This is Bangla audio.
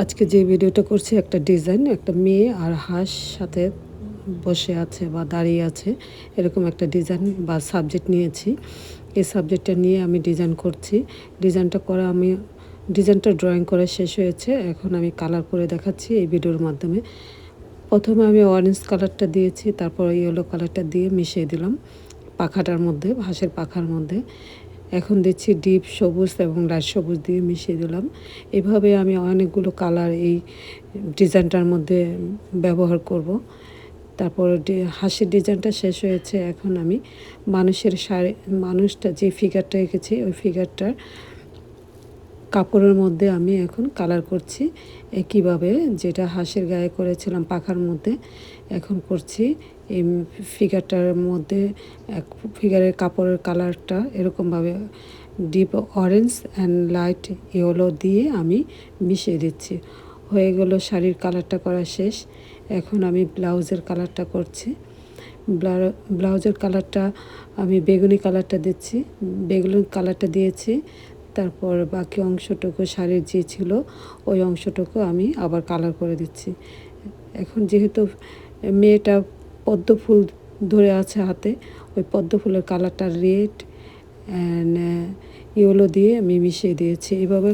আজকে যে ভিডিওটা করছি একটা ডিজাইন, একটা মেয়ে আর হাঁস সাথে বসে আছে বা দাঁড়িয়ে আছে, এরকম একটা ডিজাইন বা সাবজেক্ট নিয়েছি। এই সাবজেক্টটা নিয়ে আমি ডিজাইন করছি। ডিজাইনটা ড্রয়িং করা শেষ হয়েছে, এখন আমি কালার করে দেখাচ্ছি এই ভিডিওর মাধ্যমে। প্রথমে আমি অরেঞ্জ কালারটা দিয়েছি, তারপর ইয়েলো কালারটা দিয়ে মিশিয়ে দিলাম পাখাটার মধ্যে, হাঁসের পাখার মধ্যে। এখন দিচ্ছি ডিপ সবুজ এবং লাইট সবুজ দিয়ে মিশিয়ে দিলাম। এভাবে আমি অনেকগুলো কালার এই ডিজাইনটার মধ্যে ব্যবহার করব। তারপর হাসির ডিজাইনটা শেষ হয়েছে, এখন আমি মানুষটা যে ফিগারটা এঁকেছি ওই ফিগারটার কাপড়ের মধ্যে আমি এখন কালার করছি একইভাবে যেটা হাঁসের গায়ে করেছিলাম পাখার মধ্যে, এখন করছি এই ফিগারটার মধ্যে। ফিগারের কাপড়ের কালারটা এরকমভাবে deep orange and light yellow দিয়ে আমি মিশিয়ে দিচ্ছি। হয়ে গেল শাড়ির কালারটা করা শেষ। এখন আমি ব্লাউজের কালারটা করছি। ব্লাউজের কালারটা আমি বেগুনি কালারটা দিচ্ছি, বেগুনি কালারটা দিয়েছি। তারপর বাকি অংশটুকু শাড়ির যে ছিল ওই অংশটুকু আমি আবার কালার করে দিচ্ছি। এখন যেহেতু মেয়েটা পদ্ম ফুল ধরে আছে হাতে, ওই পদ্ম ফুলের কালারটা রেড অ্যান্ড ইয়েলো দিয়ে আমি মিশিয়ে দিয়েছি। এভাবে